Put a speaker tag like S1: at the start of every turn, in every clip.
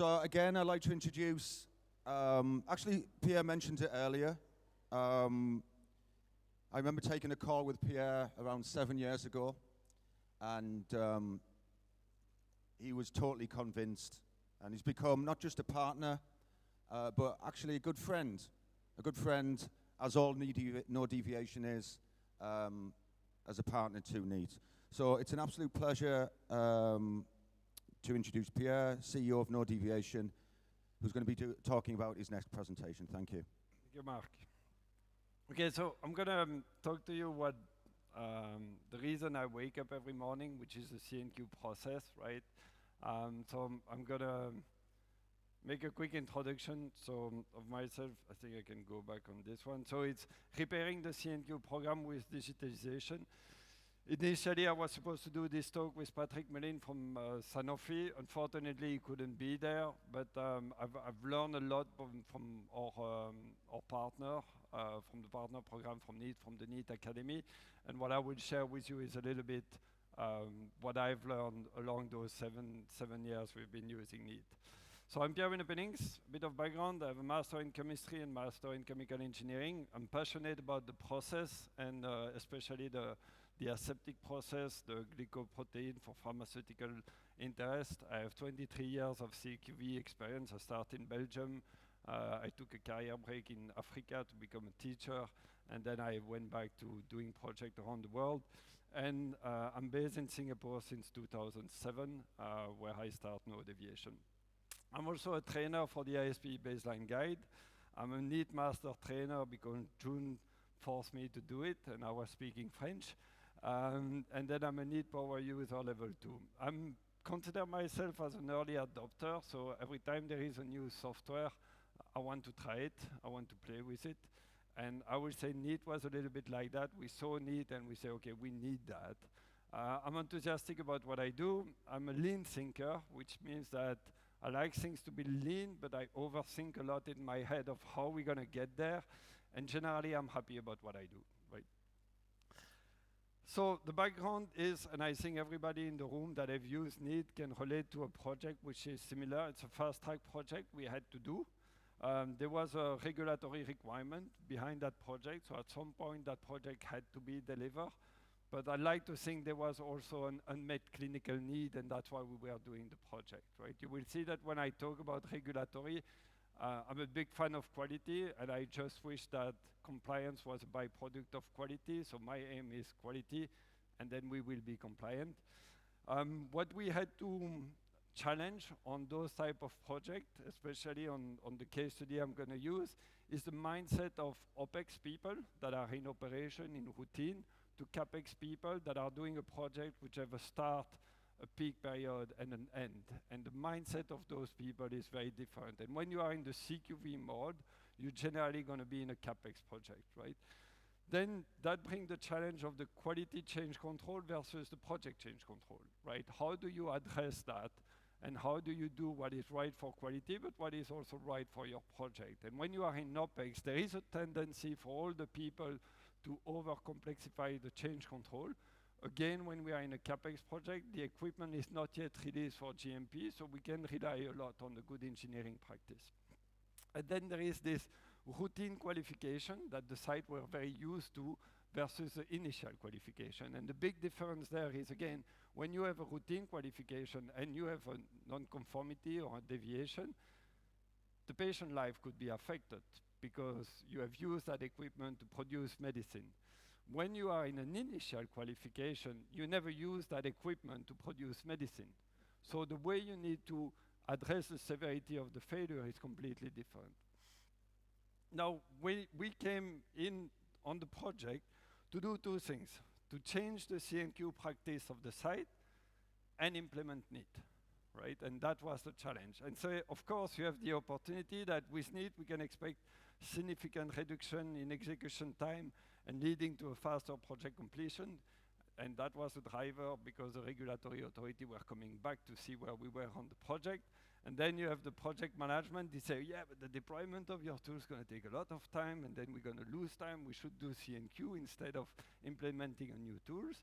S1: So again, I'd like to introduce, actually Pierre mentioned it earlier. I remember taking a call with Pierre around 7 years ago, and he was totally convinced, and he's become not just a partner, but actually a good friend as all No Deviation is, as a partner to Kneat. So it's an absolute pleasure to introduce Pierre, CEO of No Deviation, who's going to be talking about his next presentation. Thank you.
S2: Thank you, Mark. Okay, so I'm going to talk to you what the reason I wake up every morning, which is the C&Q process, right? So I'm going to make a quick introduction of myself. I think I can go back on this one. So it's repairing the C&Q program with digitization. Initially, I was supposed to do this talk with Patrick Mellin from Sanofi. Unfortunately, he couldn't be there, but I've learned a lot from our partner, from the partner program from Kneat, from the Kneat Academy. And what I will share with you is a little bit what I've learned along those seven years we've been using Kneat. So I'm Pierre Winnepenninckx, a bit of background. I have a master in chemistry and master in chemical engineering. I'm passionate about the process and especially the aseptic process, the glycoprotein for pharmaceutical interest. I have 23 years of CQV experience. I started in Belgium. I took a career break in Africa to become a teacher, and then I went back to doing projects around the world. And I'm based in Singapore since 2007, where I start No Deviation. I'm also a trainer for the ISP Baseline Guide. I'm a Kneat Master Trainer because June forced me to do it, and I was speaking French. And then I'm a Kneat Power User Level 2. I consider myself as an early adopter, so every time there is a new software, I want to try it, I want to play with it. And I would say Kneat was a little bit like that. We saw Kneat and we say, okay, we need that. I'm enthusiastic about what I do. I'm a lean thinker, which means that I like things to be lean, but I overthink a lot in my head of how we're gonna get there. And generally, I'm happy about what I do, right? So the background is, and I think everybody in the room that have used Kneat can relate to a project which is similar. It's a fast-track project we had to do. There was a regulatory requirement behind that project, so at some point that project had to be delivered. But I like to think there was also an unmet clinical need, and that's why we were doing the project, right? You will see that when I talk about regulatory, I'm a big fan of quality, and I just wish that compliance was a byproduct of quality. So my aim is quality, and then we will be compliant. What we had to challenge on those type of projects, especially on the case study I'm going to use, is the mindset of OPEX people that are in operation, in routine, to CAPEX people that are doing a project which have a start, a peak period, and an end. And the mindset of those people is very different. And when you are in the CQV mode, you're generally going to be in a CAPEX project, right? Then that brings the challenge of the quality change control versus the project change control, right? How do you address that? And how do you do what is right for quality, but what is also right for your project? And when you are in OPEX, there is a tendency for all the people to over-complexify the change control. Again, when we are in a CAPEX project, the equipment is not yet released for GMP, so we can rely a lot on the good engineering practice. And then there is this routine qualification that the site were very used to versus the initial qualification. And the big difference there is, again, when you have a routine qualification and you have a non-conformity or a deviation, the patient life could be affected because you have used that equipment to produce medicine. When you are in an initial qualification, you never use that equipment to produce medicine. So the way you need to address the severity of the failure is completely different. Now, we came in on the project to do two things: to change the C&Q practice of the site and implement Kneat, right? And that was the challenge. And so, of course, you have the opportunity that with Kneat, we can expect significant reduction in execution time and leading to a faster project completion. And that was the driver because the regulatory authority were coming back to see where we were on the project. And then you have the project management. They say, yeah, but the deployment of your tool is going to take a lot of time, and then we're going to lose time. We should do C&Q instead of implementing a new tools.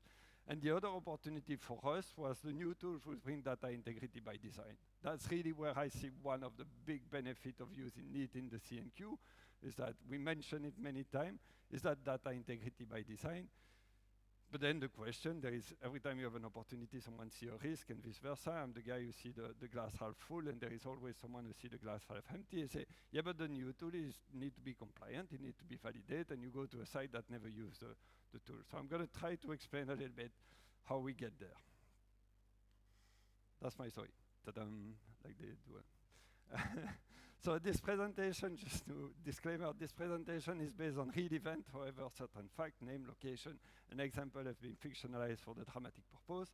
S2: And the other opportunity for us was the new tools which bring data integrity by design. That's really where I see one of the big benefits of using Kneat in the C&Q, is that we mention it many times, is that data integrity by design. But then the question, there is, every time you have an opportunity, someone see a risk and vice versa. I'm the guy who see the glass half full, and there is always someone who see the glass half empty and say, yeah, but the new tool need to be compliant, it need to be validated, and you go to a site that never used the tool. So I'm gonna try to explain a little bit how we get there. That's my story. Ta-dam, like they do it. So this presentation, just to disclaimer, this presentation is based on real event, however, certain fact, name, location, an example have been fictionalized for the dramatic purpose.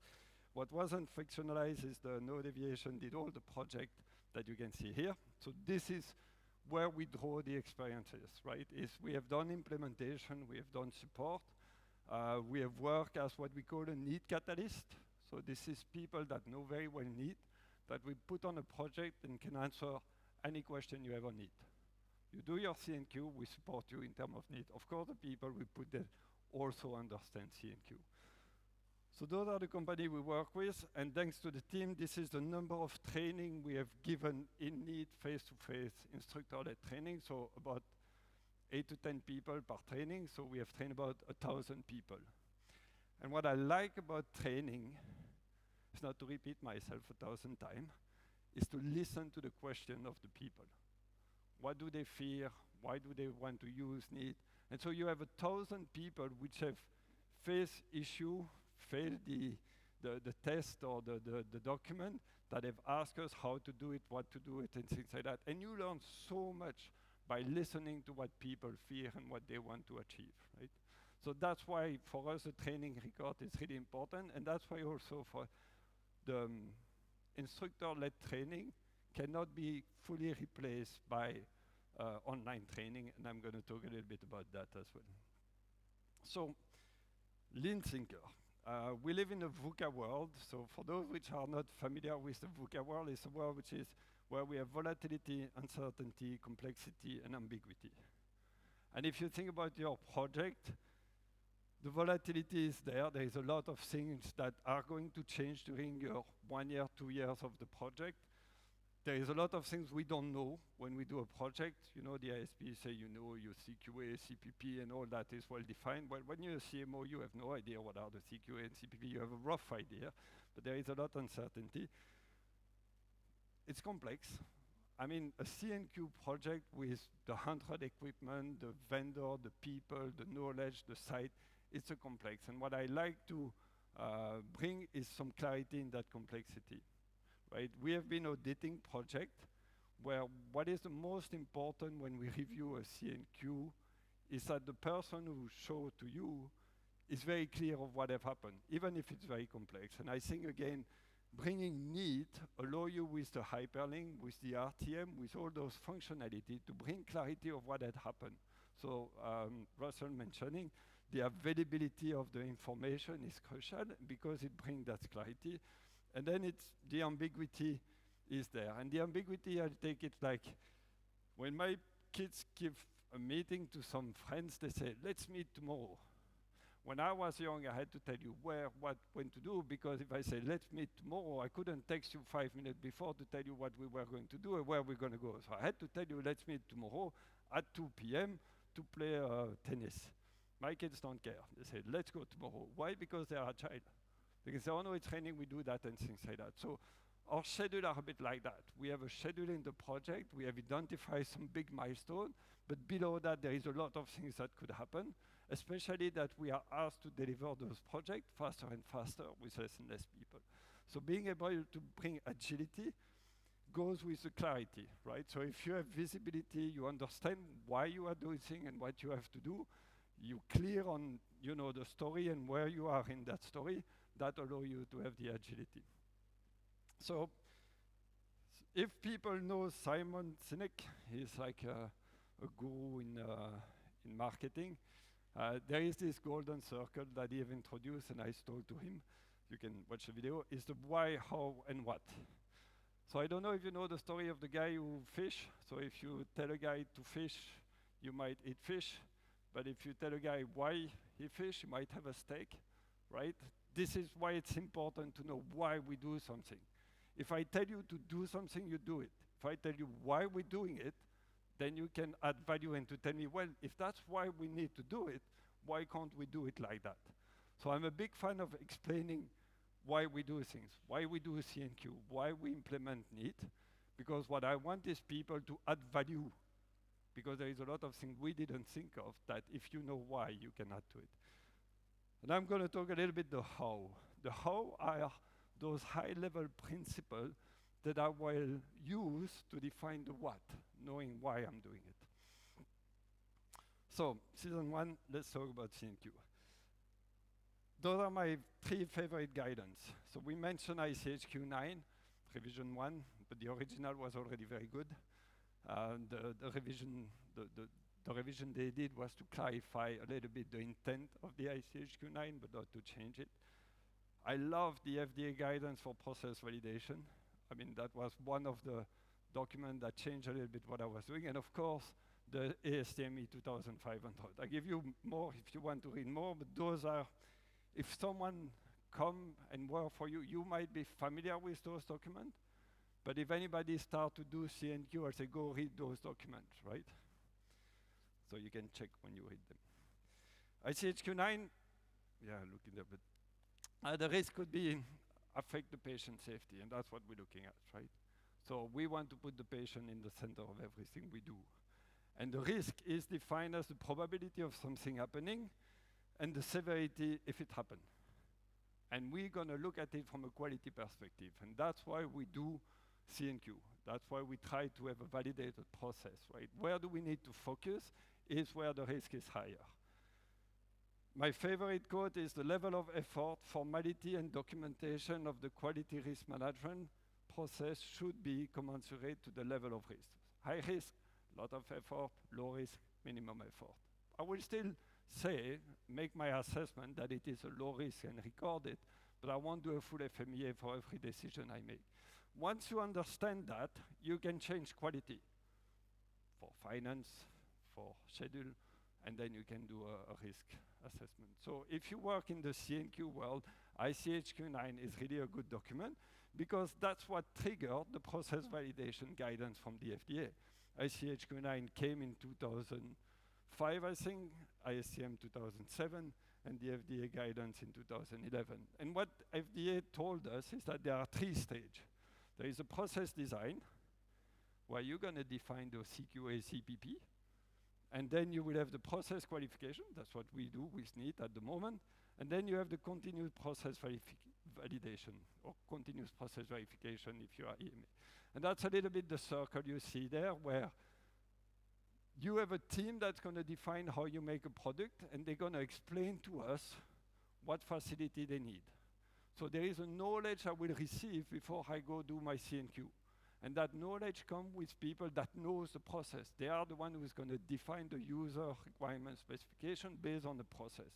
S2: What wasn't fictionalized is the no deviation did all the project that you can see here. So this is where we draw the experiences, right? Is we have done implementation, we have done support, we have worked as what we call a need catalyst. So this is people that know very well Kneat, that we put on a project and can answer any question you ever need. You do your C&Q, we support you in terms of Kneat. Of course, the people we put there also understand C&Q. So those are the company we work with, and thanks to the team, this is the number of training we have given in Kneat, face-to-face instructor-led training, so about 8 to 10 people per training, so we have trained about 1,000 people. And what I like about training is not to repeat myself 1,000 times, is to listen to the question of the people. What do they fear? Why do they want to use Kneat? And so you have 1,000 people which have faced issue, failed the test or the document, that have asked us how to do it, what to do it, and things like that. And you learn so much by listening to what people fear and what they want to achieve, right? So that's why for us the training record is really important, and that's why also for the instructor-led training cannot be fully replaced by online training, and I'm going to talk a little bit about that as well. So, lean thinker. We live in a VUCA world, so for those which are not familiar with the VUCA world, it's a world which is where we have volatility, uncertainty, complexity, and ambiguity. And if you think about your project, the volatility is there. There is a lot of things that are going to change during your 1 year, 2 years of the project. There is a lot of things we don't know when we do a project. You know, the ISP say, you know, your CQA, CPP, and all that is well defined. Well, when you're a CMO, you have no idea what are the CQA and CPP. You have a rough idea, but there is a lot of uncertainty. It's complex. I mean, a C&Q project with the 100 equipment, the vendor, the people, the knowledge, the site, it's a complex. And what I like to bring is some clarity in that complexity, right? We have been auditing project where what is the most important when we review a C&Q is that the person who showed to you is very clear of what have happened, even if it's very complex. And I think, again, bringing Kneat allow you with the hyperlink, with the RTM, with all those functionality to bring clarity of what had happened. So Russell mentioning the availability of the information is crucial because it brings that clarity. And then it's the ambiguity is there. And the ambiguity, I take it like when my kids give a meeting to some friends, they say, let's meet tomorrow. When I was young, I had to tell you where, what, when to do, because if I say, let's meet tomorrow, I couldn't text you 5 minutes before to tell you what we were going to do and where we're going to go. So I had to tell you, let's meet tomorrow at 2 p.m. to play tennis. My kids don't care. They say, let's go tomorrow. Why? Because they are agile. They can say, oh no, it's training, we do that and things like that. So our schedule are a bit like that. We have a schedule in the project, we have identified some big milestone, but below that there is a lot of things that could happen, especially that we are asked to deliver those projects faster and faster with less and less people. So being able to bring agility goes with the clarity, right? So if you have visibility, you understand why you are doing things and what you have to do, you clear on, you know, the story and where you are in that story, that allow you to have the agility. So if people know Simon Sinek, he's like a guru in marketing. There is this golden circle that he have introduced, and I told to him, you can watch the video, is the why, how, and what. So I don't know if you know the story of the guy who fish. So if you tell a guy to fish, you might eat fish. But if you tell a guy why he fish, you might have a steak, right? this is why it's important to know why we do something. If I tell you to do something, you do it. If I tell you why we're doing it, then you can add value and to tell me, well, if that's why we need to do it, why can't we do it like that? So I'm a big fan of explaining why we do things, why we do C&Q, why we implement Kneat, because what I want is people to add value, because there is a lot of things we didn't think of that if you know why, you can add to it. And I'm going to talk a little bit the how. The how are those high-level principles that I will use to define the what, knowing why I'm doing it. So, season 1, let's talk about C&Q. Those are my 3 favorite guidance. So we mentioned ICHQ 9, revision 1, but the original was already very good. The revision they did was to clarify a little bit the intent of the ICHQ 9, but not to change it. I love the FDA guidance for process validation. I mean, that was one of the documents that changed a little bit what I was doing. And of course, the ASTME 2500. I give you more if you want to read more, but those are, if someone come and work for you, you might be familiar with those documents. But if anybody start to do C&Q, I say go read those documents, right? So you can check when you read them. ICHQ 9, yeah, looking there, but the risk could be affect the patient safety, and that's what we're looking at, right? So we want to put the patient in the center of everything we do. And the risk is defined as the probability of something happening and the severity if it happened. And we're going to look at it from a quality perspective, and that's why we do C&Q. That's why we try to have a validated process, right? Where do we need to focus is where the risk is higher. My favorite quote is, the level of effort, formality, and documentation of the quality risk management process should be commensurate to the level of risk. High risk, lot of effort, low risk, minimum effort. I will still say, make my assessment that it is a low risk and record it, but I won't do a full FMEA for every decision I make. Once you understand that, you can change quality for finance, for schedule, and then you can do a risk assessment. So if you work in the C&Q world, ICHQ 9 is really a good document because that's what triggered the process validation guidance from the FDA. ICHQ 9 came in 2005, I think, ISCM 2007, and the FDA guidance in 2011. And what FDA told us is that there are 3 stages. There is a process design, where you're going to define the CQA, CPP, and then you will have the process qualification. That's what we do with Kneat at the moment. And then you have the continuous process validation, or continuous process verification if you are EMA. And that's a little bit the circle you see there, where you have a team that's going to define how you make a product, and they're going to explain to us what facility they need. So there is a knowledge I will receive before I go do my C&Q. And that knowledge comes with people that knows the process. They are the one who is going to define the user requirement specification based on the process.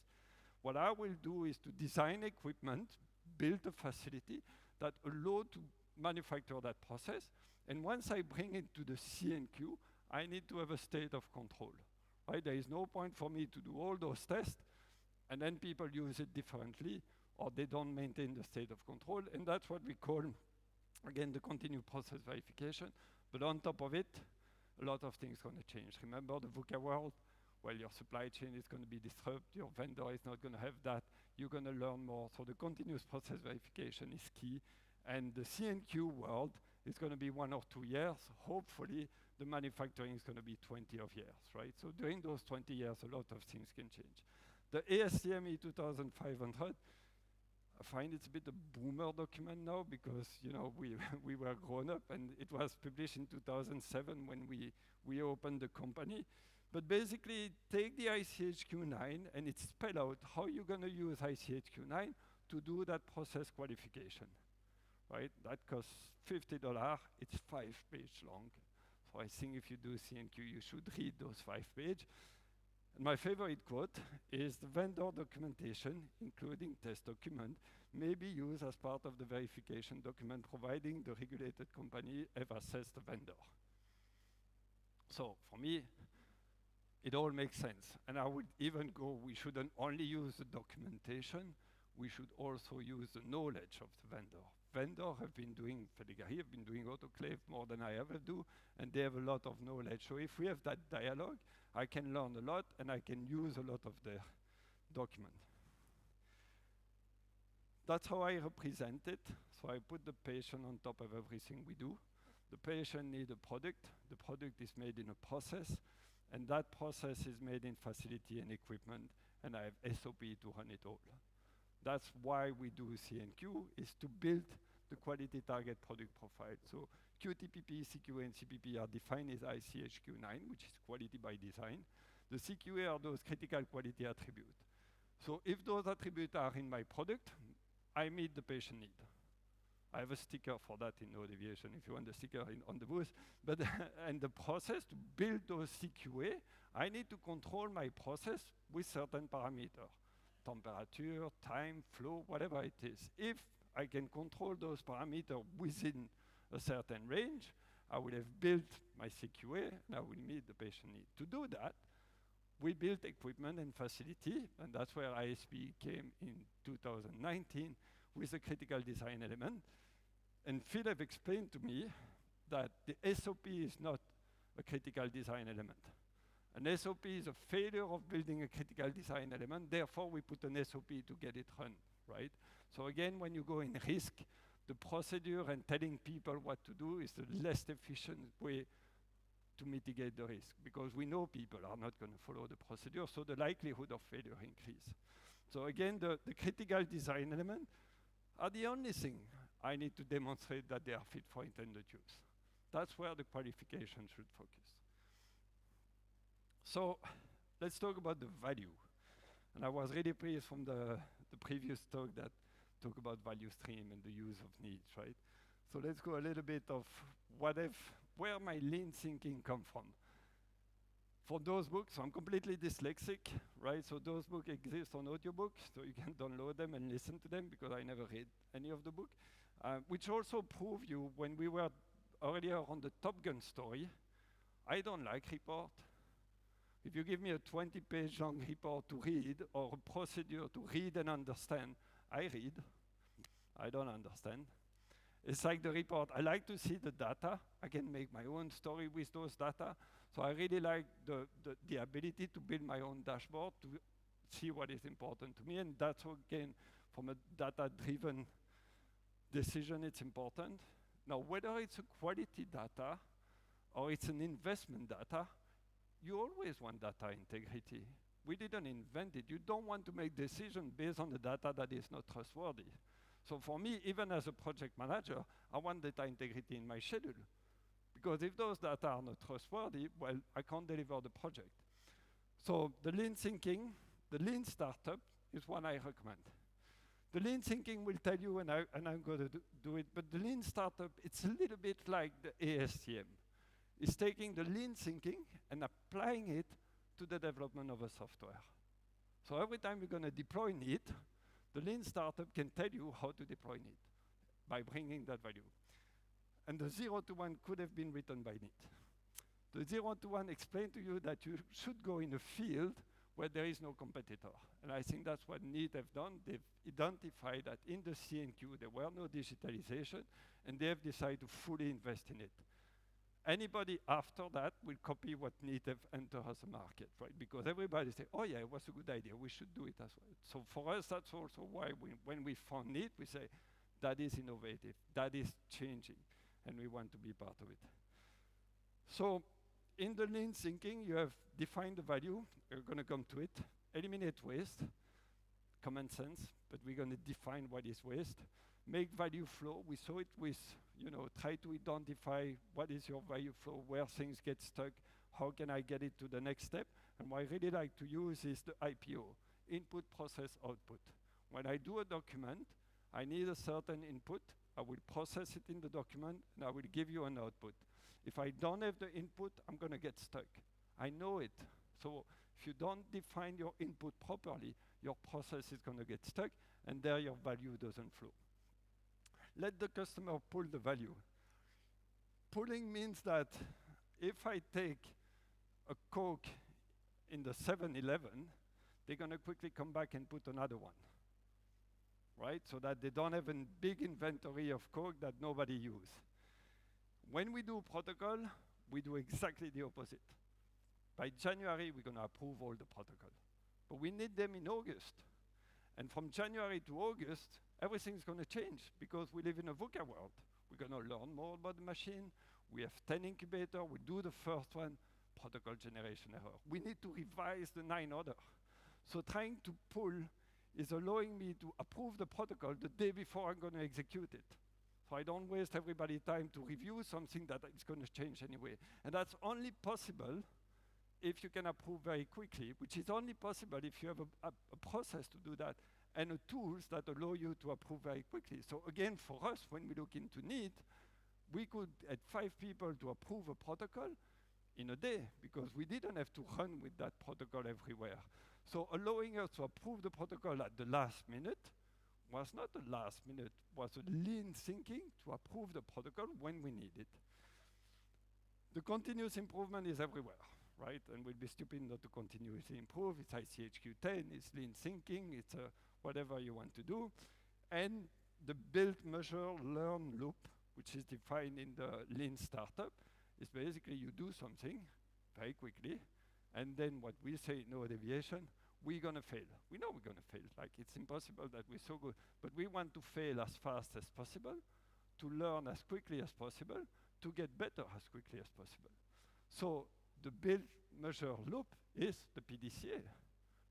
S2: What I will do is to design equipment, build a facility that allow to manufacture that process. And once I bring it to the C&Q, I need to have a state of control, right? There is no point for me to do all those tests, and then people use it differently, or they don't maintain the state of control. And that's what we call, again, the continued process verification. But on top of it, a lot of things going to change. Remember the VUCA world? Well, your supply chain is going to be disrupted. Your vendor is not going to have that. You're going to learn more. So the continuous process verification is key. And the C&Q world is going to be 1 or 2 years. Hopefully, the manufacturing is going to be 20 of years, right? So during those 20 years, a lot of things can change. The ASTME 2500, I find it's a bit a boomer document now because, you know, we were grown up, and it was published in 2007 when we opened the company. But basically, take the ICHQ 9 and it spell out how you're going to use ICHQ 9 to do that process qualification, right? That costs $50. It's 5-page long. So I think if you do C&Q, you should read those 5 pages. And my favorite quote is, the vendor documentation, including test document, may be used as part of the verification document, providing the regulated company have assessed the vendor. So for me, it all makes sense. And I would even go, we shouldn't only use the documentation, we should also use the knowledge of the vendor. Vendor have been doing, Fedegari have been doing autoclave more than I ever do, and they have a lot of knowledge. So if we have that dialogue, I can learn a lot, and I can use a lot of their document. That's how I represent it. So I put the patient on top of everything we do. The patient needs a product. The product is made in a process, and that process is made in facility and equipment, and I have SOP to run it all. That's why we do C&Q, is to build the quality target product profile. So QTPP, CQA, and CPP are defined as ICHQ9, which is quality by design. The CQA are those critical quality attributes. So if those attributes are in my product, I meet the patient need. I have a sticker for that in no deviation if you want the sticker on the booth. But and the process to build those CQA, I need to control my process with certain parameters. Temperature, time, flow, whatever it is. If I can control those parameters within a certain range, I will have built my CQA and I will meet the patient need. To do that, we built equipment and facility, and that's where ISP came in 2019 with a critical design element. And Phil have explained to me that the SOP is not a critical design element. An SOP is a failure of building a critical design element, therefore we put an SOP to get it run, right? So again, when you go in risk, the procedure and telling people what to do is the less efficient way to mitigate the risk, because we know people are not going to follow the procedure, so the likelihood of failure increase. So again, the critical design element are the only thing I need to demonstrate that they are fit for intended use. That's where the qualification should focus. So let's talk about the value. And I was really pleased from the previous talk that talk about value stream and the use of needs, right? So let's go a little bit of where my lean thinking come from. For those books, I'm completely dyslexic, right? So those books exist on audiobook, so you can download them and listen to them because I never read any of the book. Which also prove you, when we were earlier on the Top Gun story, I don't like report. If you give me a 20-page long report to read or a procedure to read and understand, I read. I don't understand. It's like the report. I like to see the data. I can make my own story with those data. So I really like the ability to build my own dashboard to see what is important to me. And that's, again, from a data-driven decision, it's important. Now, whether it's a quality data or it's an investment data, you always want data integrity. We didn't invent it. You don't want to make decisions based on the data that is not trustworthy. So for me, even as a project manager, I want data integrity in my schedule. Because if those data are not trustworthy, well, I can't deliver the project. So the lean thinking, the lean startup is one I recommend. The lean thinking will tell you, and I'm going to do it, but the lean startup, it's a little bit like the ASTM. It's taking the lean thinking and applying it to the development of a software. So every time you're going to deploy Kneat, the lean startup can tell you how to deploy Kneat by bringing that value. And the 0 to 1 could have been written by Kneat. The 0 to 1 explained to you that you should go in a field where there is no competitor. And I think that's what Kneat have done. They've identified that in the C&Q there were no digitalization, and they have decided to fully invest in it. Anybody after that will copy what Kneat have entered as a market, right? Because everybody say, oh yeah, it was a good idea, we should do it as well. So for us, that's also why when we found Kneat, we say, that is innovative, that is changing, and we want to be part of it. So in the lean thinking, you have defined the value, we're gonna come to it, eliminate waste, common sense, but we're gonna define what is waste, make value flow. We saw it with, try to identify what is your value flow, where things get stuck, how can I get it to the next step? And what I really like to use is the IPO, input, process, output. When I do a document, I need a certain input, I will process it in the document, and I will give you an output. If I don't have the input, I'm gonna get stuck. I know it. So if you don't define your input properly, your process is gonna get stuck, and there your value doesn't flow. Let the customer pull the value. Pulling means that if I take a Coke in the 7-Eleven, they're gonna quickly come back and put another one. right? So that they don't have a big inventory of code that nobody uses. When we do protocol, we do exactly the opposite. By January, we're going to approve all the protocol. But we need them in August. And from January to August, everything's going to change because we live in a VUCA world. We're going to learn more about the machine. We have 10 incubators. We do the first one, protocol generation error. We need to revise the 9 other. So trying to pull is allowing me to approve the protocol the day before I'm going to execute it. So I don't waste everybody's time to review something that is going to change anyway. And that's only possible if you can approve very quickly, which is only possible if you have a process to do that and tools that allow you to approve very quickly. So again, for us, when we look into Kneat, we could add 5 people to approve a protocol in a day because we didn't have to run with that protocol everywhere. So allowing us to approve the protocol at the last minute was not the last minute, was a lean thinking to approve the protocol when we need it. The continuous improvement is everywhere, right? And we'd be stupid not to continuously improve. It's ICHQ 10, it's lean thinking, it's whatever you want to do. And the build, measure, learn loop, which is defined in the lean startup, is basically you do something very quickly, and then what we say, no deviation, we're going to fail. We know we're going to fail. Like, it's impossible that we're so good. But we want to fail as fast as possible, to learn as quickly as possible, to get better as quickly as possible. So the build, measure, loop is the PDCA,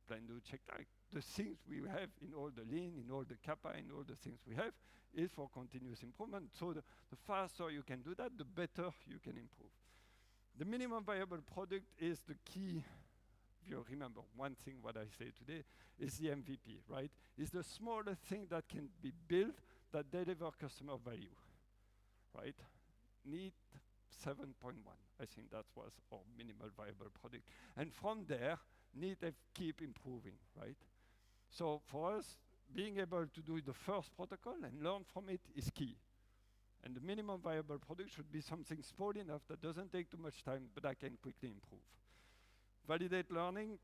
S2: plan, do, check, like. The things we have in all the lean, in all the kappa, in all the things we have, is for continuous improvement. So the faster you can do that, the better you can improve. The minimum viable product is the key. If you remember one thing what I say today is the MVP, right? It's the smallest thing that can be built that deliver customer value, right? Kneat 7.1, I think that was our minimal viable product. And from there, Kneat keep improving, right? So for us, being able to do the first protocol and learn from it is key. And the minimum viable product should be something small enough that doesn't take too much time, but I can quickly improve. Validate learning,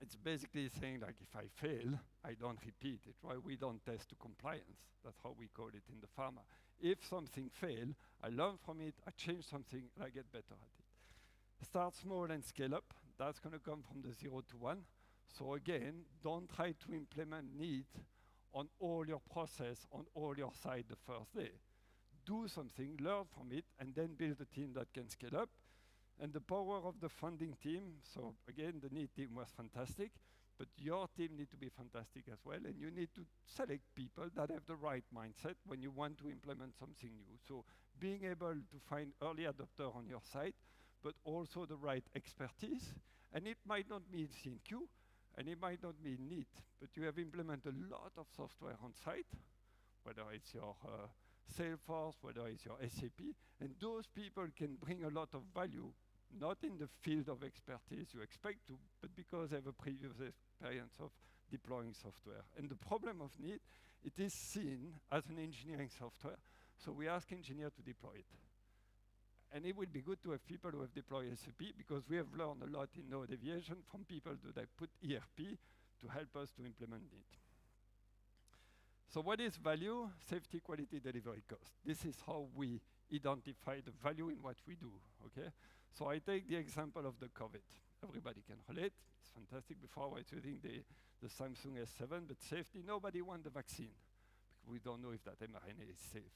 S2: it's basically saying like if I fail, I don't repeat it, right? We don't test to compliance. That's how we call it in the pharma. If something fails, I learn from it, I change something, and I get better at it. Start small and scale up. That's going to come from the 0 to 1. So again, don't try to implement Kneat on all your process, on all your side the first day. Do something, learn from it, and then build a team that can scale up. And the power of the funding team, so again, the Kneat team was fantastic, but your team need to be fantastic as well, and you need to select people that have the right mindset when you want to implement something new. So being able to find early adopter on your side, but also the right expertise, and it might not be C&Q, and it might not be Kneat, but you have implemented a lot of software on site, whether it's your Salesforce, whether it's your SAP, and those people can bring a lot of value, not in the field of expertise you expect to, but because they have a previous experience of deploying software. And the problem of Kneat, it is seen as an engineering software, so we ask engineers to deploy it. And it would be good to have people who have deployed SAP because we have learned a lot in no deviation from people that put ERP to help us to implement Kneat. So what is value? Safety, quality, delivery, cost. This is how we identify the value in what we do, okay? So I take the example of the COVID. Everybody can relate. It's fantastic. Before I was using the Samsung S7, but safety, nobody wants the vaccine because we don't know if that mRNA is safe.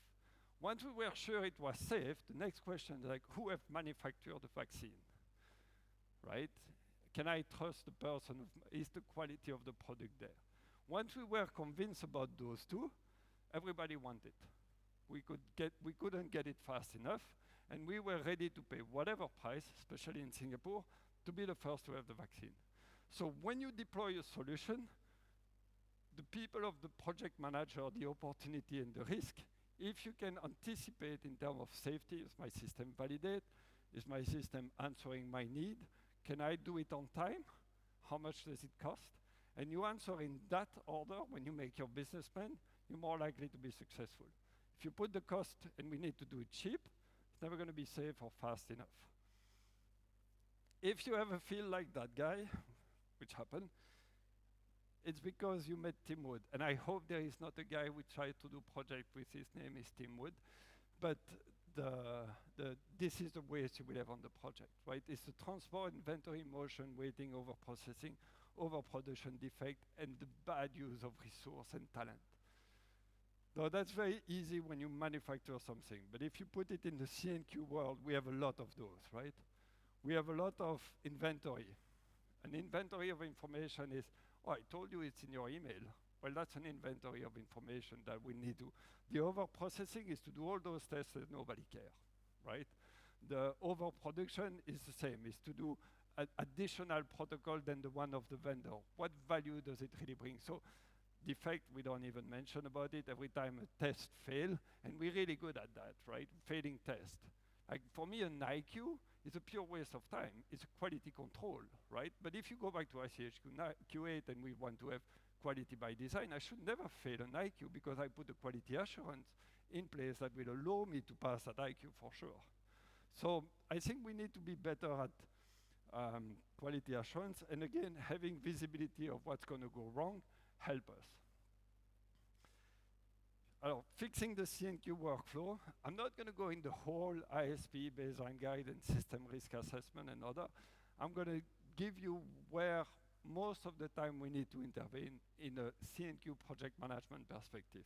S2: Once we were sure it was safe, the next question is like, who have manufactured the vaccine, right? Can I trust the person? Is the quality of the product there? Once we were convinced about those two, everybody wanted. We couldn't get it fast enough, and we were ready to pay whatever price, especially in Singapore, to be the first to have the vaccine. So when you deploy a solution, the people of the project manager, the opportunity and the risk, if you can anticipate in terms of safety, is my system validate? Is my system answering my need? Can I do it on time? How much does it cost? And you answer in that order when you make your business plan, you're more likely to be successful. If you put the cost and we need to do it cheap, it's never going to be safe or fast enough. If you ever feel like that guy, which happened, It's because you met Tim Wood, and I hope there is not a guy who tried to do project with his name is Tim Wood, but this is the waste you will have on the project, right? It's the transport, inventory, motion, waiting, over processing, over production defect, and the bad use of resource and talent. Now that's very easy when you manufacture something, but if you put it in the C&Q world, we have a lot of those, right? We have a lot of inventory. An inventory of information is, oh, I told you it's in your email. Well, that's an inventory of information that we need to. The over-processing is to do all those tests that nobody cares, right? The overproduction is the same, is to do an additional protocol than the one of the vendor. What value does it really bring? So defect, we don't even mention about it. Every time a test fail, and we're really good at that, right? Failing test. Like for me, an IQ is a pure waste of time. It's a quality control, right? But if you go back to ICHQ8 and we want to have quality by design, I should never fail an IQ because I put a quality assurance in place that will allow me to pass that IQ for sure. So I think we need to be better at quality assurance, and again, having visibility of what's going to go wrong help us. Fixing the C&Q workflow. I'm not going to go in the whole ISP baseline guide and system risk assessment and other. I'm going to give you where most of the time we need to intervene in a C&Q project management perspective.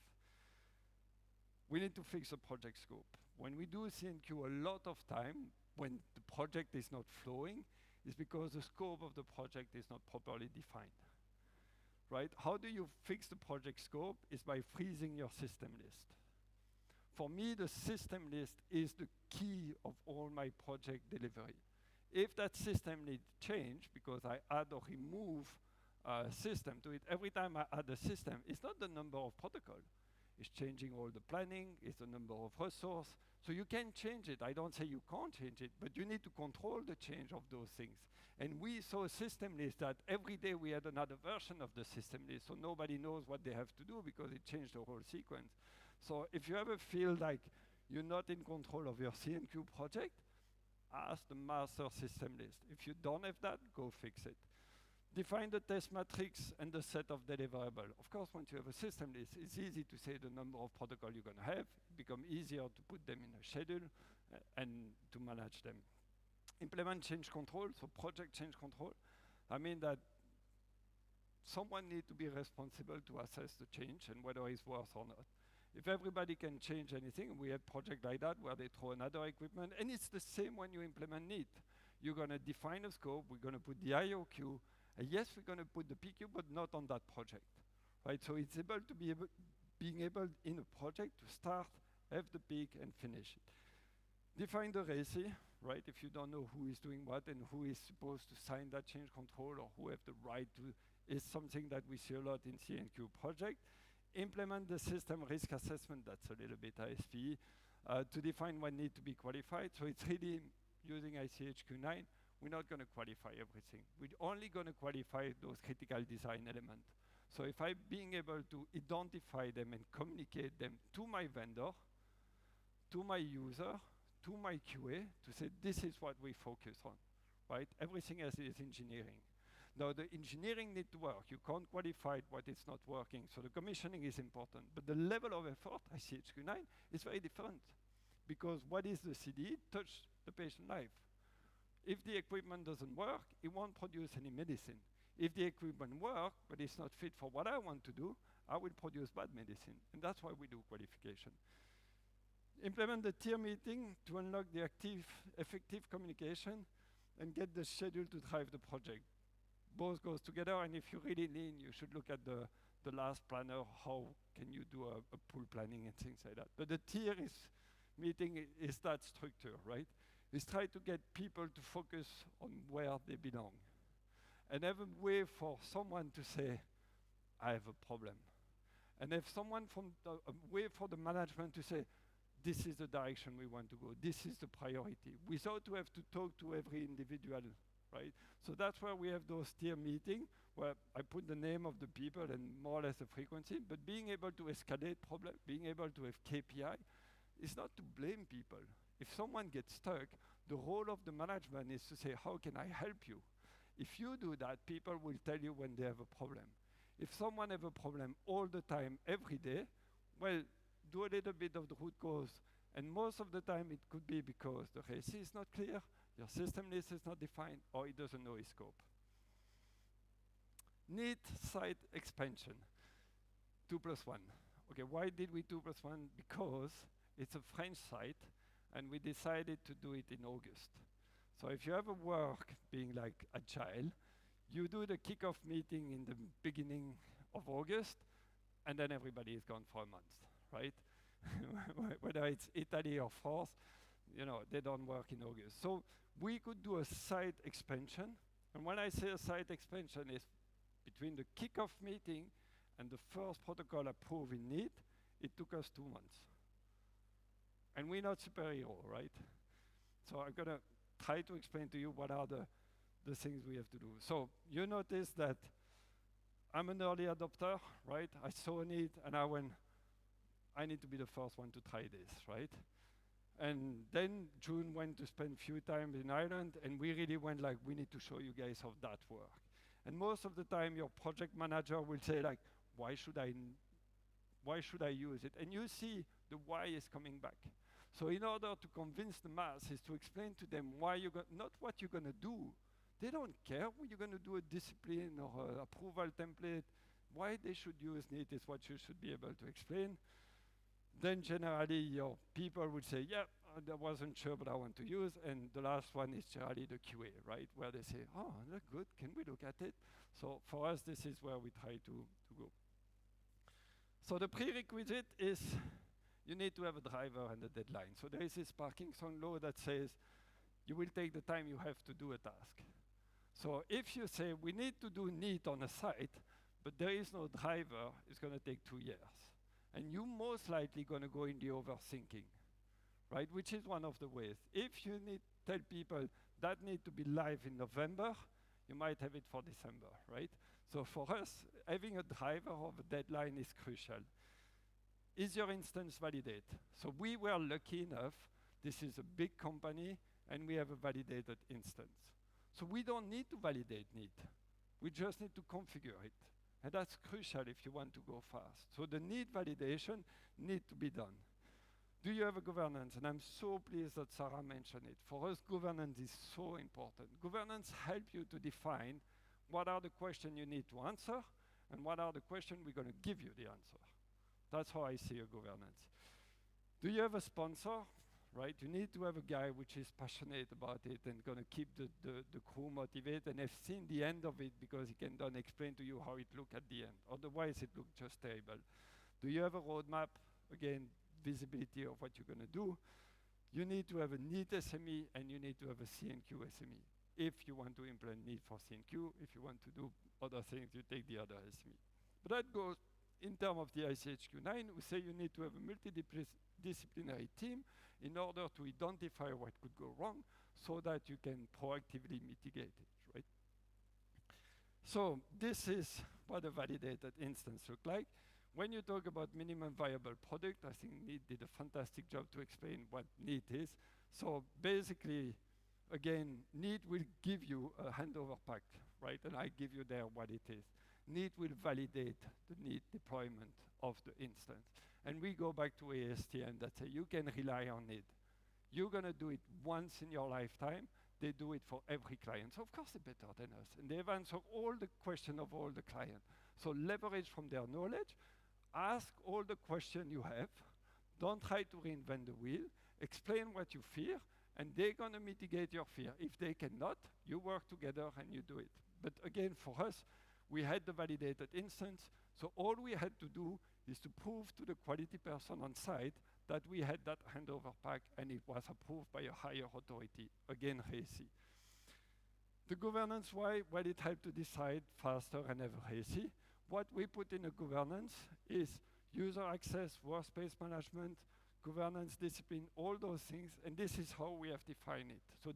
S2: We need to fix the project scope. When we do C&Q, a lot of time, when the project is not flowing, is because the scope of the project is not properly defined. Right? How do you fix the project scope? Is by freezing your system list. For me, the system list is the key of all my project delivery. If that system needs change, because I add or remove a system to it, every time I add a system, it's not the number of protocol. It's changing all the planning, it's the number of resource. So you can change it. I don't say you can't change it, but you need to control the change of those things. And we saw a system list that every day we had another version of the system list, so nobody knows what they have to do because it changed the whole sequence. So if you ever feel like you're not in control of your C&Q project, ask the master system list. If you don't have that, go fix it. Define the test matrix and the set of deliverables. Of course, once you have a system list, it's easy to say the number of protocols you're going to have. It becomes easier to put them in a schedule and to manage them. Implement change control, so project change control. I mean that someone needs to be responsible to assess the change and whether it's worth or not. If everybody can change anything, we have projects like that where they throw another equipment, and it's the same when you implement Kneat. You're going to define a scope, we're going to put the IOQ, and yes, we're going to put the PQ, but not on that project, right? So it's able to be being able in a project to start, have the peak, and finish it. Define the RACI, right? If you don't know who is doing what and who is supposed to sign that change control or who have the right to, is something that we see a lot in C&Q project. Implement the system risk assessment, that's a little bit ISP, to define what needs to be qualified. So it's really using ICHQ9, we're not going to qualify everything. We're only going to qualify those critical design elements. So if I'm being able to identify them and communicate them to my vendor, to my user, to my QA, to say this is what we focus on, right? Everything else is engineering. Now the engineering needs to work. You can't qualify what is not working. So the commissioning is important. But the level of effort, ICHQ9, is very different. Because what is the CD? Touch the patient life. If the equipment doesn't work, it won't produce any medicine. If the equipment works, but it's not fit for what I want to do, I will produce bad medicine. And that's why we do qualification. Implement the tier meeting to unlock the effective communication and get the schedule to drive the project. Both goes together, and if you're really lean, you should look at the last planner, how can you do a pool planning and things like that. But the tier meeting is that structure, right? It's try to get people to focus on where they belong. And have a way for someone to say, I have a problem. And have someone a way for the management to say, this is the direction we want to go, this is the priority, without to have to talk to every individual, right? So that's where we have those tier meetings, where I put the name of the people and more or less the frequency, but being able to escalate problem, being able to have KPI, is not to blame people. If someone gets stuck, the role of the management is to say, how can I help you? If you do that, people will tell you when they have a problem. If someone have a problem all the time, every day, well, do a little bit of the root cause. And most of the time it could be because the RACI is not clear, your system list is not defined, or it doesn't know its scope. Kneat site expansion, 2+1. Okay, why did we 2+1? Because it's a French site, and we decided to do it in August. So if you have a work being like agile, you do the kickoff meeting in the beginning of August, and then everybody is gone for a month, right? Whether it's Italy or France, you know, they don't work in August. So we could do a site expansion, and when I say a site expansion, is between the kickoff meeting and the first protocol approved in Kneat, it took us 2 months. And we're not superhero, right? So I'm gonna try to explain to you what are the things we have to do. So you notice that I'm an early adopter, right? I saw a need, and I went, I need to be the first one to try this, right? And then June went to spend few time in Ireland, and we really went like, we need to show you guys how that works. And most of the time, your project manager will say like, why should I use it? And you see the why is coming back. So in order to convince the mass is to explain to them why you got, not what you're gonna do. They don't care when you're gonna do a discipline or a approval template. Why they should use Kneat is what you should be able to explain. Then generally your people would say, yeah, I wasn't sure, but I want to use. And the last one is generally the QA, right? Where they say, oh, that's good, can we look at it? So for us, this is where we try to go. So the prerequisite is you need to have a driver and a deadline. So there is this Parkinson law that says you will take the time you have to do a task. So if you say we need to do Kneat on a site, but there is no driver, it's going to take 2 years. And you most likely going to go in the overthinking, right? Which is one of the ways. If you need tell people that need to be live in November, you might have it for December, right? So for us, having a driver of a deadline is crucial. Is your instance validate? So we were lucky enough, this is a big company, and we have a validated instance. So we don't need to validate Kneat. We just need to configure it. And that's crucial if you want to go fast. So the Kneat validation needs to be done. Do you have a governance? And I'm so pleased that Sarah mentioned it. For us, governance is so important. Governance helps you to define what are the questions you need to answer and what are the questions we're going to give you the answer. That's how I see a governance. Do you have a sponsor? Right? You need to have a guy which is passionate about it and going to keep the crew motivated and have seen the end of it because he can then explain to you how it looked at the end. Otherwise, it looked just terrible. Do you have a roadmap? Again, visibility of what you're going to do. You need to have a Kneat SME and you need to have a C&Q SME. If you want to implement Kneat for C&Q, if you want to do other things, you take the other SME. But that goes in terms of the ICHQ9, we say you need to have a multidisciplinary team in order to identify what could go wrong so that you can proactively mitigate it, right? So this is what a validated instance looks like. When you talk about minimum viable product, I think Kneat did a fantastic job to explain what Kneat is. So basically, again, Kneat will give you a handover pack, right? And I give you there what it is. Kneat will validate the Kneat deployment of the instance. And we go back to ASTM that say you can rely on it. You're going to do it once in your lifetime. They do it for every client. So of course they're better than us. And they've answered all the questions of all the clients. So leverage from their knowledge. Ask all the questions you have. Don't try to reinvent the wheel. Explain what you fear. And they're going to mitigate your fear. If they cannot, you work together and you do it. But again, for us, we had the validated instance. So all we had to do is to prove to the quality person on site that we had that handover pack and it was approved by a higher authority, again, RACI. The governance, why? Well, it helped to decide faster and have RACI. What we put in a governance is user access, workspace management, governance discipline, all those things, and this is how we have defined it. So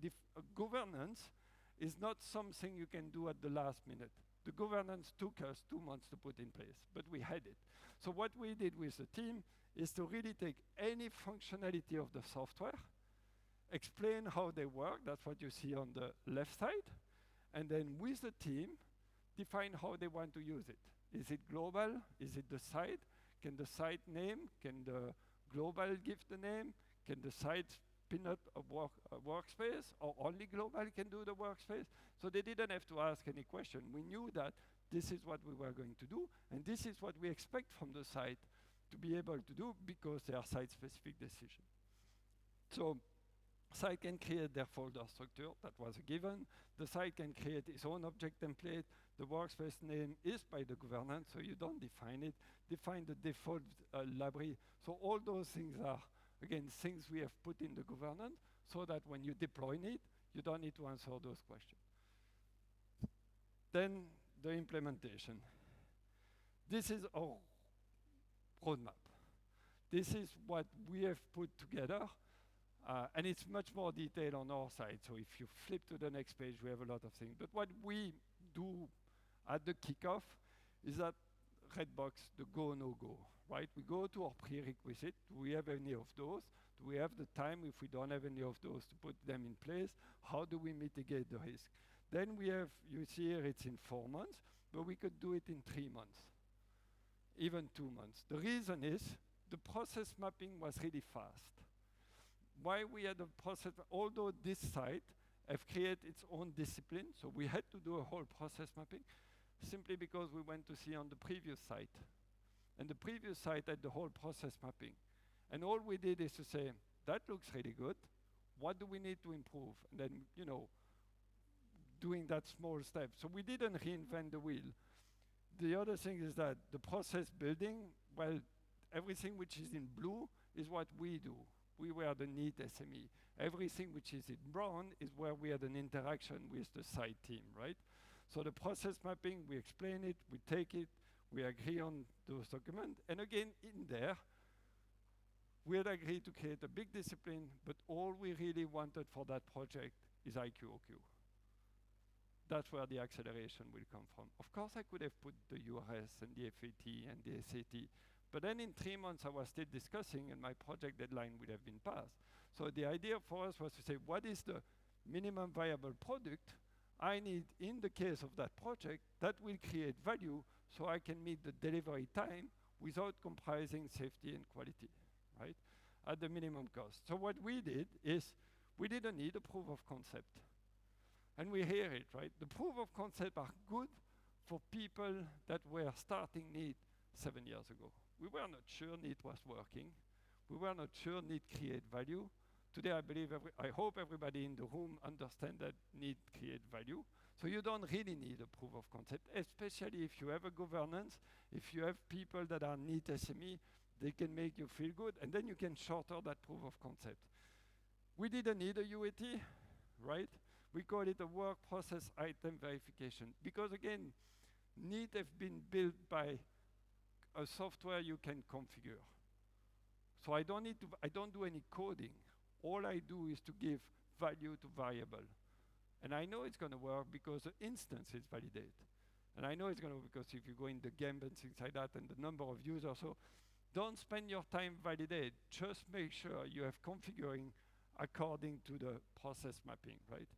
S2: governance is not something you can do at the last minute. The governance took us 2 months to put in place, but we had it. So what we did with the team is to really take any functionality of the software, explain how they work, that's what you see on the left side, and then with the team, define how they want to use it. Is it global? Is it the site? Can the site name? Can the global give the name? Can the site spin up a workspace? Or only global can do the workspace? So they didn't have to ask any question. We knew that this is what we were going to do, and this is what we expect from the site to be able to do because they are site-specific decisions. So site can create their folder structure, that was a given. The site can create its own object template. The workspace name is by the governance, so you don't define it. Define the default library. So all those things are, again, things we have put in the governance so that when you deploy Kneat, you don't need to answer those questions. Then the implementation. This is our roadmap. This is what we have put together. And it's much more detailed on our side. So if you flip to the next page, we have a lot of things. But what we do at the kickoff is that red box, the go, no go, right? We go to our prerequisite. Do we have any of those? Do we have the time, if we don't have any of those, to put them in place? How do we mitigate the risk? Then we have, you see here, it's in 4 months, but we could do it in 3 months, even 2 months. The reason is the process mapping was really fast. Why we had a process, although this site have created its own discipline, so we had to do a whole process mapping, simply because we went to see on the previous site. And the previous site had the whole process mapping. And all we did is to say, that looks really good. What do we need to improve? And then, you know, doing that small step. So we didn't reinvent the wheel. The other thing is that the process building, well, everything which is in blue is what we do. We were the Kneat SME. Everything which is in brown is where we had an interaction with the site team, right? So the process mapping, we explain it, we take it, we agree on those documents. And again, in there, we had agreed to create a big discipline, but all we really wanted for that project is IQOQ. That's where the acceleration will come from. Of course, I could have put the URS and the FAT and the SAT, but then in 3 months, I was still discussing, and my project deadline would have been passed. So the idea for us was to say, what is the minimum viable product I need in the case of that project that will create value so I can meet the delivery time without compromising safety and quality, right? At the minimum cost. So what we did is, we didn't need a proof of concept. And we hear it, right? The proof of concept are good for people that were starting Kneat 7 years ago. We were not sure Kneat was working. We were not sure Kneat create value. Today, I believe, I hope everybody in the room understand that Kneat create value. So you don't really need a proof of concept, especially if you have a governance, if you have people that are Kneat SME, they can make you feel good, and then you can shorter that proof of concept. We didn't need a UAT, right? We call it a work process item verification, because again, Kneat have been built by a software you can configure. So I don't do any coding. All I do is to give value to variable. And I know it's going to work because the instance is validated. And I know it's going to work because if you go in the game and things like that and the number of users, so don't spend your time validate. Just make sure you have configuring according to the process mapping, right?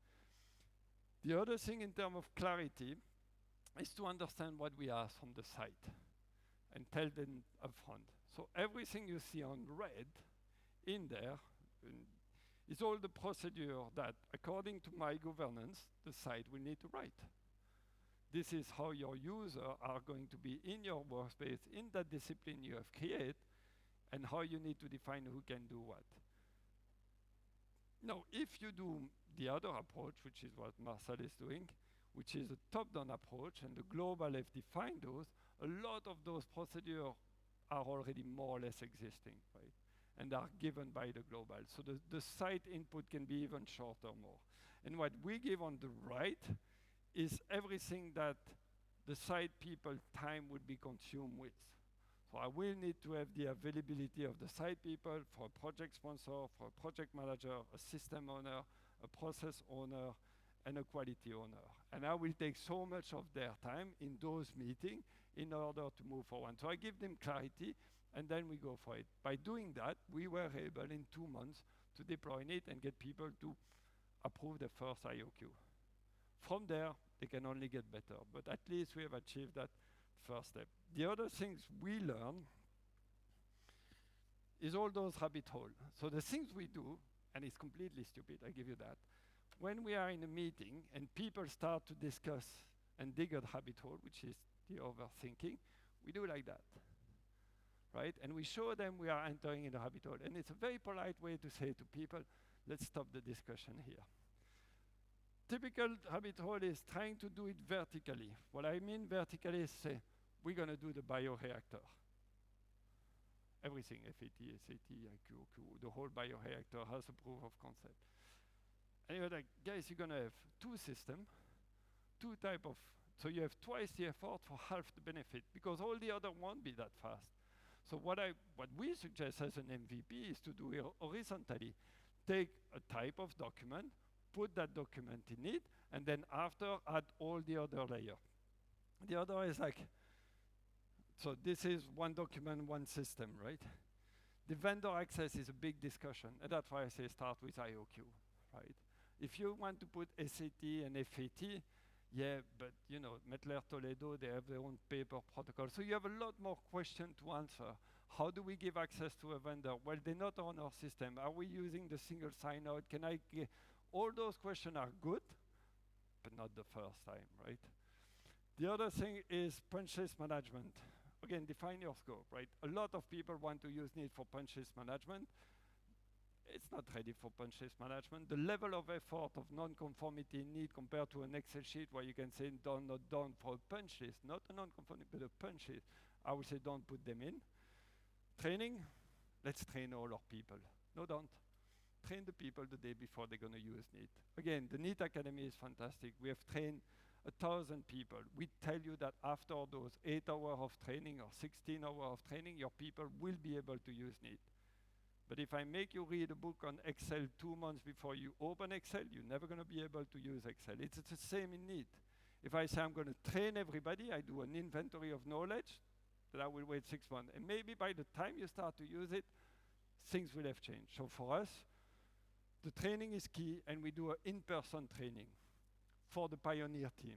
S2: The other thing in terms of clarity is to understand what we ask from the site and tell them upfront. So everything you see on red in there is all the procedure that, according to my governance, the site will need to write. This is how your users are going to be in your workspace, in that discipline you have created, and how you need to define who can do what. Now, if you do the other approach, which is what Marcel is doing, which is a top-down approach, and the global have defined those, a lot of those procedures are already more or less existing, right? And are given by the global. So the site input can be even shorter more. And what we give on the right is everything that the site people time would be consumed with. So I will need to have the availability of the site people for a project sponsor, for a project manager, a system owner, a process owner, and a quality owner. And I will take so much of their time in those meetings in order to move forward. So I give them clarity, and then we go for it. By doing that, we were able in 2 months to deploy it and get people to approve the first IOQ. From there, they can only get better, but at least we have achieved that first step. The other things we learn is all those rabbit holes. So the things we do, and it's completely stupid, I give you that. When we are in a meeting and people start to discuss and dig a rabbit hole, which is the overthinking, we do like that, right? And we show them we are entering in a rabbit hole. And it's a very polite way to say to people, let's stop the discussion here. Typical rabbit hole is trying to do it vertically. What I mean vertically is say, we're going to do the bioreactor. Everything, FAT, SAT, IQ, Q, the whole bioreactor has a proof of concept. And you're like, guys, you're going to have two systems, two type of, so you have twice the effort for half the benefit, because all the other won't be that fast. So what we suggest as an MVP is to do it horizontally. Take a type of document, put that document in it, and then after add all the other layers. The other is like, so this is one document, one system, right? The vendor access is a big discussion, and that's why I say start with IOQ, right? If you want to put SAT and FAT, yeah, but you know, Mettler Toledo, they have their own paper protocol. So you have a lot more questions to answer. How do we give access to a vendor? Well, they're not on our system. Are we using the single sign-out? Can I get, all those questions are good, but not the first time, right? The other thing is punch list management. Again, define your scope, right? A lot of people want to use Kneat for punch list management. It's not ready for punch list management. The level of effort of non-conformity in Kneat compared to an Excel sheet where you can say done, not done for a punch list, not a non-conformity, but a punch list, I would say don't put them in. Training, let's train all our people. No, don't. Train the people the day before they're going to use Kneat. Again, the Kneat Academy is fantastic. We have trained 1,000 people. We tell you that after those 8 hours of training or 16 hours of training, your people will be able to use Kneat. But if I make you read a book on Excel 2 months before you open Excel, you're never going to be able to use Excel. It's the same in Kneat. If I say I'm going to train everybody, I do an inventory of knowledge, that I will wait 6 months. And maybe by the time you start to use it, things will have changed. So for us, the training is key, and we do an in-person training for the pioneer team.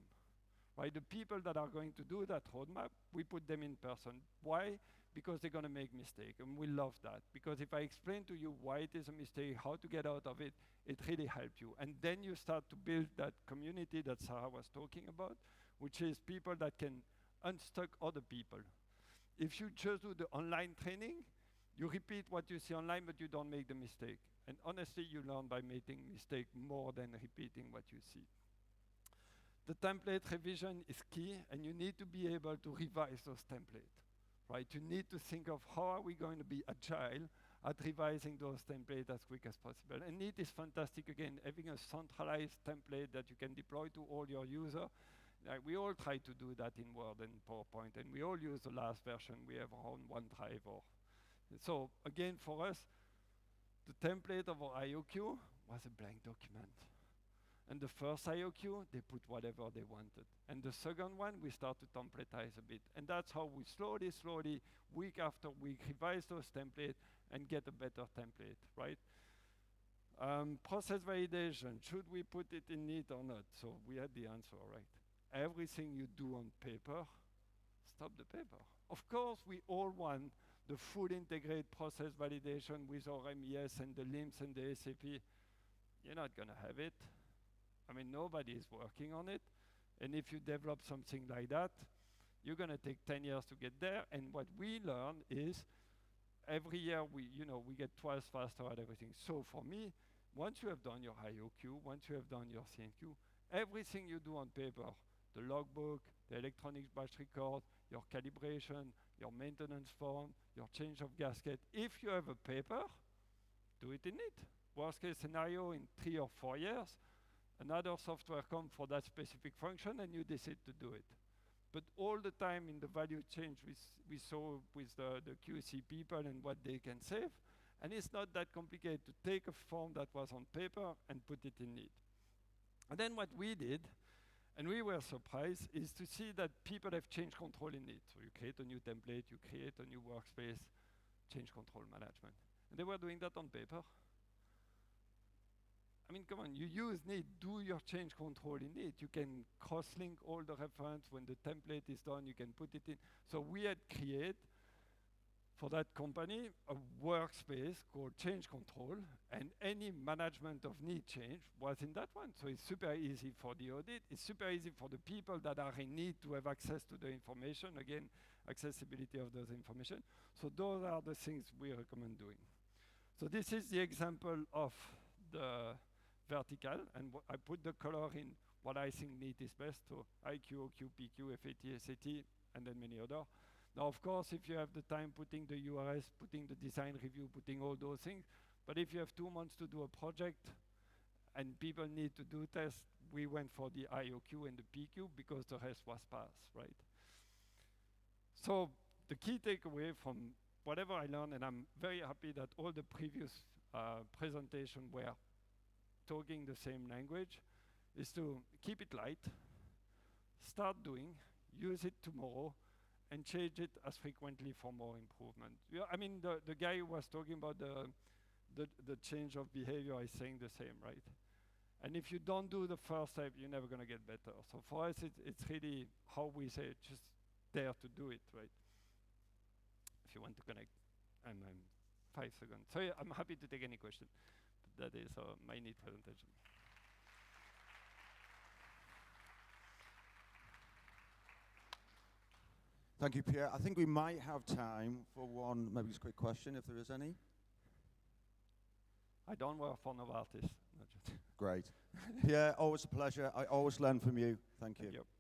S2: Right? The people that are going to do that roadmap, we put them in person. Why? Because they're going to make mistakes, and we love that. Because if I explain to you why it is a mistake, how to get out of it, it really helps you. And then you start to build that community that Sarah was talking about, which is people that can unstuck other people. If you just do the online training, you repeat what you see online, but you don't make the mistake. And honestly, you learn by making mistake more than repeating what you see. The template revision is key, and you need to be able to revise those templates. Right? You need to think of how are we going to be agile at revising those templates as quick as possible. And Kneat is fantastic, again, having a centralized template that you can deploy to all your users. We all try to do that in Word and PowerPoint, and we all use the last version we have on OneDrive. So again, for us, the template of our IOQ was a blank document. And the first IOQ, they put whatever they wanted. And the second one, we start to templatize a bit. And that's how we slowly, week after week, revise those templates and get a better template, right? Process validation, should we put it in Kneat or not? So we had the answer, right? Everything you do on paper, stop the paper. Of course, we all want the full integrated process validation with our MES and the LIMS and the SAP. You're not going to have it. I mean, nobody is working on it. And if you develop something like that, you're going to take 10 years to get there. And what we learn is every year we get twice faster at everything. So for me, once you have done your IOQ, once you have done your C&Q, everything you do on paper, the logbook, the electronic batch record, your calibration, your maintenance form, your change of gasket, if you have a paper, do it in it. Worst case scenario, in 3 or 4 years, another software comes for that specific function and you decide to do it. But all the time in the value chain we saw with the QC people and what they can save, and it's not that complicated to take a form that was on paper and put it in Kneat. And then what we did, and we were surprised, is to see that people have change control in Kneat. So you create a new template, you create a new workspace, change control management. And they were doing that on paper. I mean, come on, you use Kneat, do your change control in Kneat. You can cross-link all the reference. When the template is done, you can put it in. So we had created, for that company, a workspace called change control, and any management of Kneat change was in that one. So it's super easy for the audit. It's super easy for the people that are in Kneat to have access to the information. Again, accessibility of those information. So those are the things we recommend doing. So this is the example of the vertical, and I put the color in what I think Kneat is best, so IQ, OQ, PQ, FAT, SAT, and then many other. Now, of course, if you have the time putting the URS, putting the design review, putting all those things, but if you have 2 months to do a project and people need to do tests, we went for the IOQ and the PQ because the rest was passed, right? So the key takeaway from whatever I learned, and I'm very happy that all the previous presentations were talking the same language, is to keep it light, start doing, use it tomorrow, and change it as frequently for more improvement. Yeah, I mean, the guy who was talking about the change of behavior is saying the same, right? And if you don't do the first step, you're never gonna get better. So for us, it's really how we say, just dare to do it, right? If you want to connect, I'm 5 seconds. So yeah, I'm happy to take any question. That is my Kneat presentation.
S1: Thank you, Pierre. I think we might have time for one, maybe just a quick question, if there is any.
S2: I don't work for Novartis.
S1: Great. Pierre, always a pleasure. I always learn from you. Thank you.
S2: Thank you.